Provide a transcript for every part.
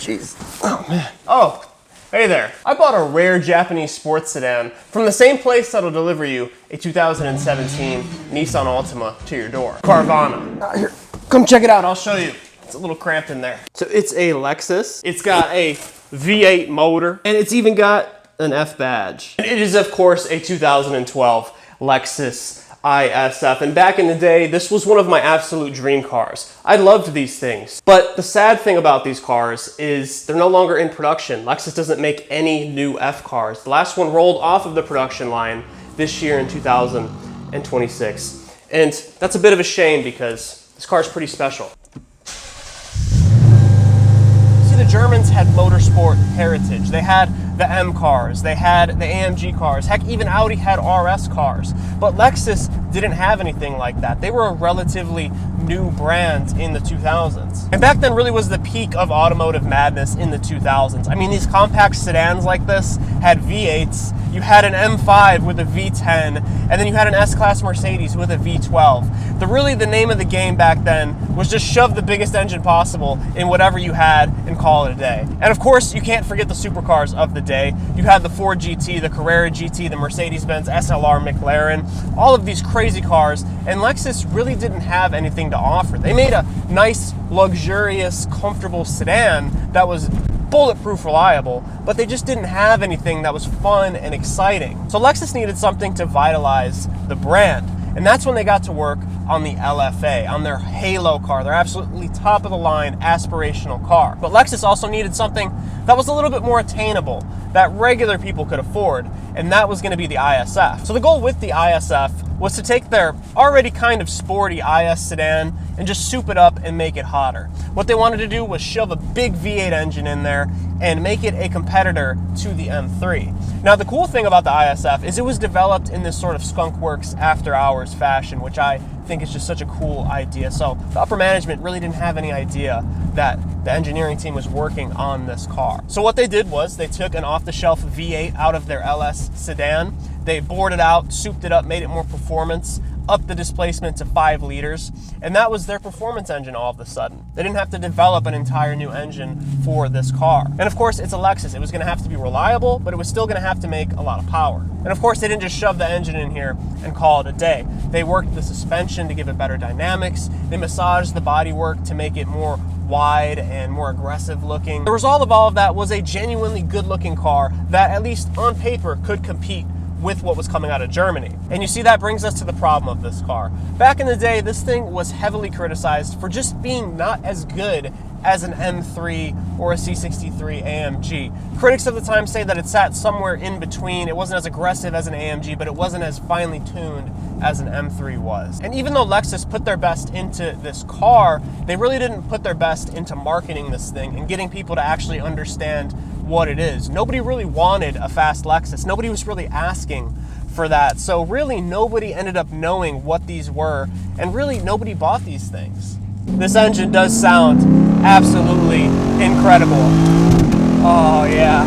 Jeez. Oh, man. Oh, hey there. I bought a rare Japanese sports sedan from the same place that'll deliver you a 2017 Nissan Altima to your door. Carvana. Here, come check it out. I'll show you. It's a little cramped in there. So it's a Lexus. It's got a V8 motor, and it's even got an F badge. And it is, of course, a 2012 Lexus ISF, and back in the day, this was one of my absolute dream cars. I loved these things. But the sad thing about these cars is they're no longer in production. Lexus doesn't make any new F cars. The last one rolled off of the production line this year in 2026. And that's a bit of a shame because this car is pretty special. See, the Germans had motorsport heritage. They had the M cars, they had the AMG cars, heck, even Audi had RS cars. But Lexus didn't have anything like that. They were a relatively new brand in the 2000s. And back then really was the peak of automotive madness in the 2000s. I mean, these compact sedans like this had V8s, you had an M5 with a V10, and then you had an S-Class Mercedes with a V12. Really the name of the game back then was just shove the biggest engine possible in whatever you had and call it a day. And of course, you can't forget the supercars of the day. You had the Ford GT, the Carrera GT, the Mercedes-Benz SLR McLaren, all of these crazy cars, and Lexus really didn't have anything to offer. They made a nice, luxurious, comfortable sedan that was bulletproof reliable, but they just didn't have anything that was fun and exciting. So Lexus needed something to vitalize the brand. And that's when they got to work on the LFA, on their halo car, their absolutely top of the line aspirational car. But Lexus also needed something that was a little bit more attainable, that regular people could afford, and that was going to be the ISF. So the goal with the ISF was to take their already kind of sporty IS sedan and just soup it up and make it hotter. What they wanted to do was shove a big V8 engine in there and make it a competitor to the M3. Now, the cool thing about the ISF is it was developed in this sort of skunkworks after hours fashion, which I think is just such a cool idea. So the upper management really didn't have any idea that the engineering team was working on this car. So what they did was they took an off-the-shelf V8 out of their LS sedan, they bored it out, souped it up, made it more performance, upped the displacement to 5 liters, and that was their performance engine all of a sudden. They didn't have to develop an entire new engine for this car. And of course, it's a Lexus. It was gonna have to be reliable, but it was still gonna have to make a lot of power. And of course, they didn't just shove the engine in here and call it a day. They worked the suspension to give it better dynamics. They massaged the bodywork to make it more wide and more aggressive looking. The result of all of that was a genuinely good looking car that, at least on paper, could compete with what was coming out of Germany. And you see, that brings us to the problem of this car. Back in the day, this thing was heavily criticized for just being not as good as an M3 or a C63 AMG. Critics of the time say that it sat somewhere in between. It wasn't as aggressive as an AMG, but it wasn't as finely tuned as an M3 was. And even though Lexus put their best into this car, they really didn't put their best into marketing this thing and getting people to actually understand what it is. Nobody really wanted a fast Lexus. Nobody was really asking for that. So really nobody ended up knowing what these were, and really nobody bought these things. This engine does sound absolutely incredible. Oh yeah.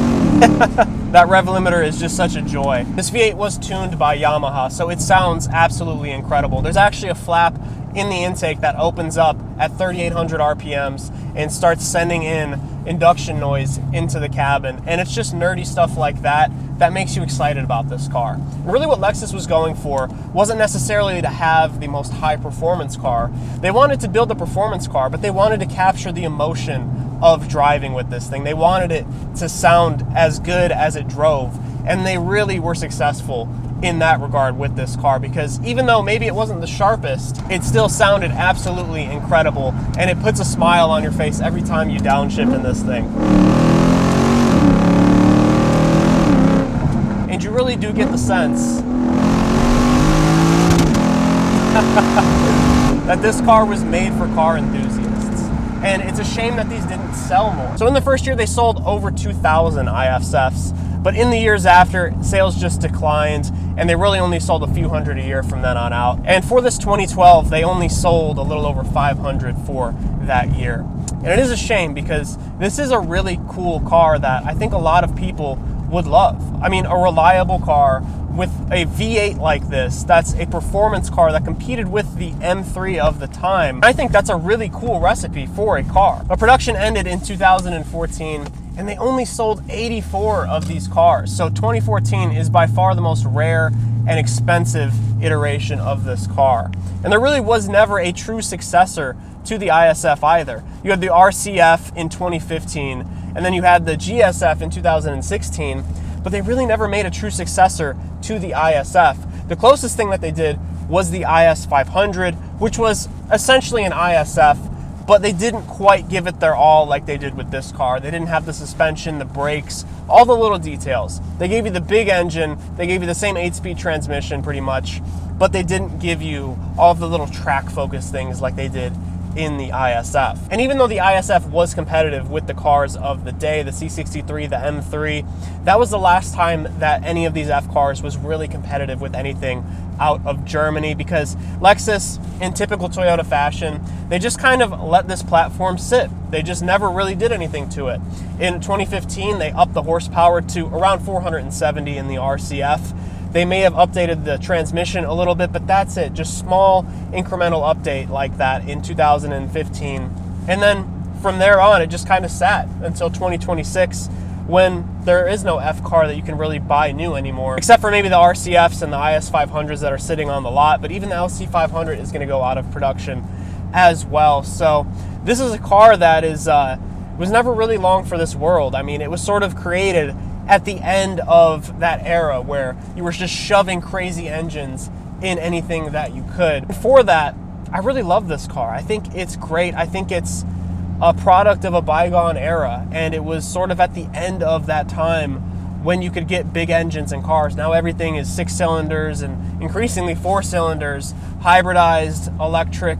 That rev limiter is just such a joy. This V8 was tuned by Yamaha, so it sounds absolutely incredible. There's actually a flap in the intake that opens up at 3,800 RPMs and starts sending in induction noise into the cabin. And it's just nerdy stuff like that that makes you excited about this car. And really what Lexus was going for wasn't necessarily to have the most high performance car. They wanted to build a performance car, but they wanted to capture the emotion of driving with this thing. They wanted it to sound as good as it drove. And they really were successful in that regard with this car, because even though maybe it wasn't the sharpest, it still sounded absolutely incredible, and it puts a smile on your face every time you downshift in this thing. And you really do get the sense that this car was made for car enthusiasts. And it's a shame that these didn't sell more. So in the first year, they sold over 2,000 ISFs. But in the years after, sales just declined, and they really only sold a few hundred a year from then on out. And for this 2012, they only sold a little over 500 for that year. And it is a shame, because this is a really cool car that I think a lot of people would love. I mean, a reliable car with a V8 like this, that's a performance car that competed with with the M3 of the time. I think that's a really cool recipe for a car. But production ended in 2014, and they only sold 84 of these cars. So 2014 is by far the most rare and expensive iteration of this car. And there really was never a true successor to the ISF either. You had the RCF in 2015, and then you had the GSF in 2016, but they really never made a true successor to the ISF. The closest thing that they did was the IS 500, which was essentially an ISF, but they didn't quite give it their all like they did with this car. They didn't have the suspension, the brakes, all the little details. They gave you the big engine, they gave you the same 8-speed transmission pretty much, but they didn't give you all of the little track focus things like they did in the ISF. And even though the ISF was competitive with the cars of the day, the C63, the M3, that was the last time that any of these F cars was really competitive with anything out of Germany, because Lexus, in typical Toyota fashion, they just kind of let this platform sit. They just never really did anything to it. In 2015, they upped the horsepower to around 470 in the RCF. They may have updated the transmission a little bit, but that's it. Just small incremental update like that in 2015. And then from there on, it just kind of sat until 2026, when there is no F car that you can really buy new anymore, except for maybe the RCFs and the IS 500s that are sitting on the lot. But even the LC 500 is going to go out of production as well. So this is a car that was never really long for this world. I mean, it was sort of created at the end of that era where you were just shoving crazy engines in anything that you could. For that, I really love this car. I think it's great. I think it's a product of a bygone era, and it was sort of at the end of that time when you could get big engines in cars. Now everything is 6 cylinders and increasingly 4 cylinders, hybridized, electric,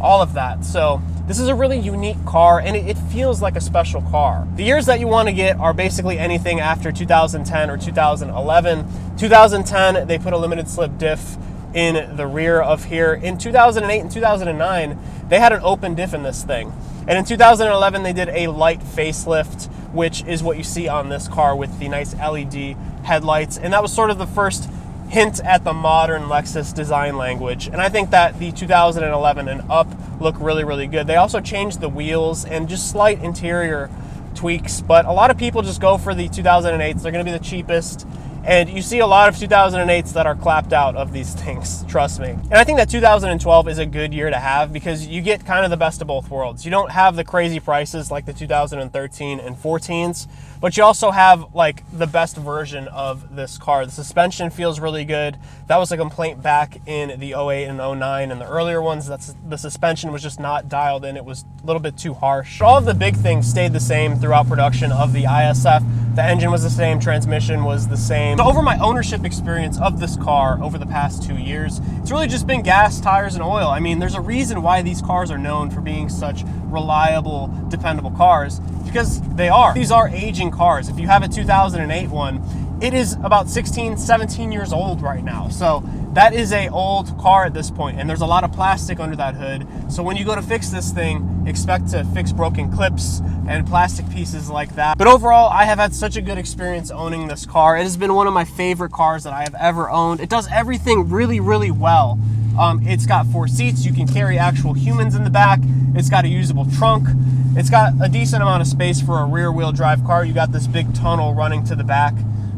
all of that. So this is a really unique car, and it feels like a special car. The years that you want to get are basically anything after 2010 or 2011. 2010, they put a limited slip diff in the rear of here. In 2008 and 2009, they had an open diff in this thing. And in 2011, they did a light facelift, which is what you see on this car with the nice LED headlights. And that was sort of the first hint at the modern Lexus design language. And I think that the 2011 and up look really, really good. They also changed the wheels and just slight interior tweaks, but a lot of people just go for the 2008s. They're going to be the cheapest. And you see a lot of 2008s that are clapped out of these things, trust me. And I think that 2012 is a good year to have, because you get kind of the best of both worlds. You don't have the crazy prices like the 2013 and 14s, but you also have like the best version of this car. The suspension feels really good. That was a complaint back in the 08 and 09 and the earlier ones. The suspension was just not dialed in. It was a little bit too harsh. But all of the big things stayed the same throughout production of the ISF. The engine was the same, transmission was the same. So over my ownership experience of this car over the past 2 years, it's really just been gas, tires, and oil. I mean, there's a reason why these cars are known for being such reliable, dependable cars, because they are. These are aging cars. If you have a 2008 one, it is about 16, 17 years old right now. So that is an old car at this point, and there's a lot of plastic under that hood. So when you go to fix this thing, expect to fix broken clips and plastic pieces like that. But overall, I have had such a good experience owning this car. It has been one of my favorite cars that I have ever owned. It does everything really, really well. It's got 4 seats. You can carry actual humans in the back. It's got a usable trunk. It's got a decent amount of space for a rear-wheel drive car. You got this big tunnel running to the back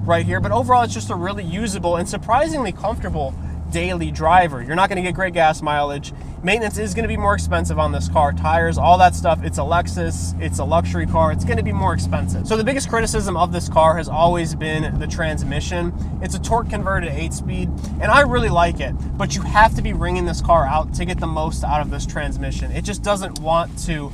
right here. But overall, it's just a really usable and surprisingly comfortable daily driver. You're not going to get great gas mileage. Maintenance is going to be more expensive on this car. Tires, all that stuff. It's a Lexus. It's a luxury car. It's going to be more expensive. So the biggest criticism of this car has always been the transmission. It's a torque converted 8-speed, and I really like it, but you have to be wringing this car out to get the most out of this transmission. It just doesn't want to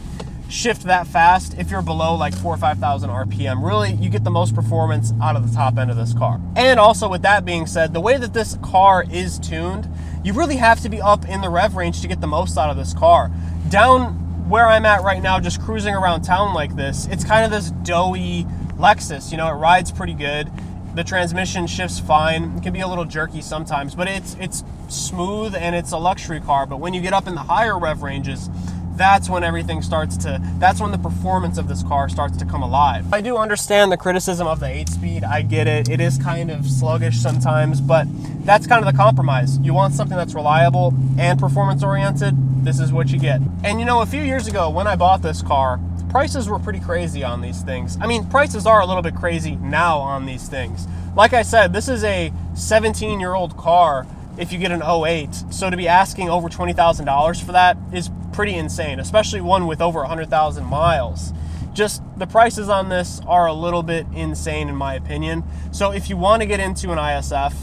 shift that fast if you're below like 4,000 or 5,000 RPM. Really, you get the most performance out of the top end of this car. And also, with that being said, the way that this car is tuned, you really have to be up in the rev range to get the most out of this car. Down where I'm at right now, just cruising around town like this, it's kind of this doughy Lexus. You know, it rides pretty good. The transmission shifts fine. It can be a little jerky sometimes, but it's smooth and it's a luxury car. But when you get up in the higher rev ranges, that's when that's when the performance of this car starts to come alive. I do understand the criticism of the 8-speed. I get it. It is kind of sluggish sometimes, but that's kind of the compromise. You want something that's reliable and performance oriented, this is what you get. And you know, a few years ago when I bought this car, prices were pretty crazy on these things. I mean, prices are a little bit crazy now on these things. Like I said, this is a 17-year-old car if you get an 08. So to be asking over $20,000 for that is pretty insane, especially one with over 100,000 miles. Just the prices on this are a little bit insane in my opinion. So if you want to get into an ISF,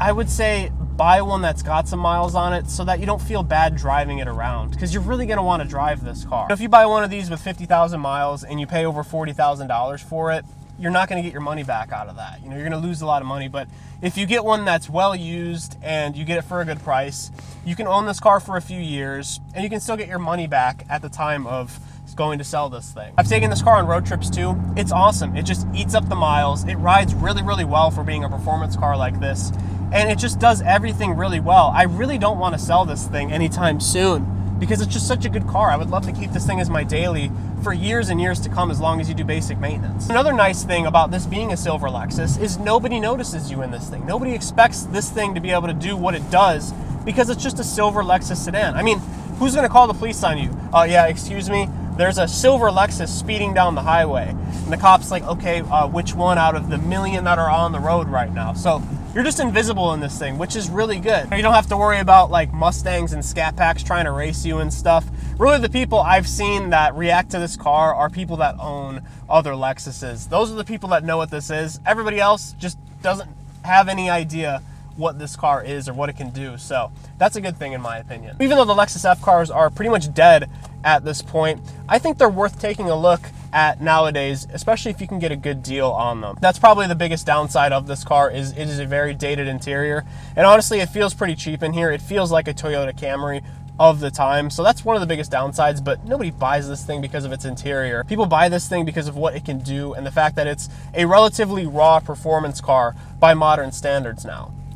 I would say buy one that's got some miles on it so that you don't feel bad driving it around, because you're really going to want to drive this car. If you buy one of these with 50,000 miles and you pay over $40,000 for it, you're not going to get your money back out of that. You know, you're going to lose a lot of money. But if you get one that's well used and you get it for a good price, you can own this car for a few years and you can still get your money back at the time of going to sell this thing. I've taken this car on road trips too. It's awesome. It just eats up the miles. It rides really, really well for being a performance car like this. And it just does everything really well. I really don't want to sell this thing anytime soon because it's just such a good car. I would love to keep this thing as my daily for years and years to come, as long as you do basic maintenance. Another nice thing about this being a silver Lexus is nobody notices you in this thing. Nobody expects this thing to be able to do what it does because it's just a silver Lexus sedan. I mean, who's going to call the police on you? Yeah, excuse me, there's a silver Lexus speeding down the highway. And the cop's like, okay, which one out of the million that are on the road right now? So you're just invisible in this thing, which is really good. You don't have to worry about like Mustangs and Scat Packs trying to race you and stuff. Really, the people I've seen that react to this car are people that own other Lexuses. Those are the people that know what this is. Everybody else just doesn't have any idea what this car is or what it can do. So that's a good thing in my opinion. Even though the Lexus F cars are pretty much dead at this point, I think they're worth taking a look at nowadays, especially if you can get a good deal on them. That's probably the biggest downside of this car is it is a very dated interior. And honestly, it feels pretty cheap in here. It feels like a Toyota Camry of the time. So that's one of the biggest downsides, but nobody buys this thing because of its interior. People buy this thing because of what it can do and the fact that it's a relatively raw performance car by modern standards now.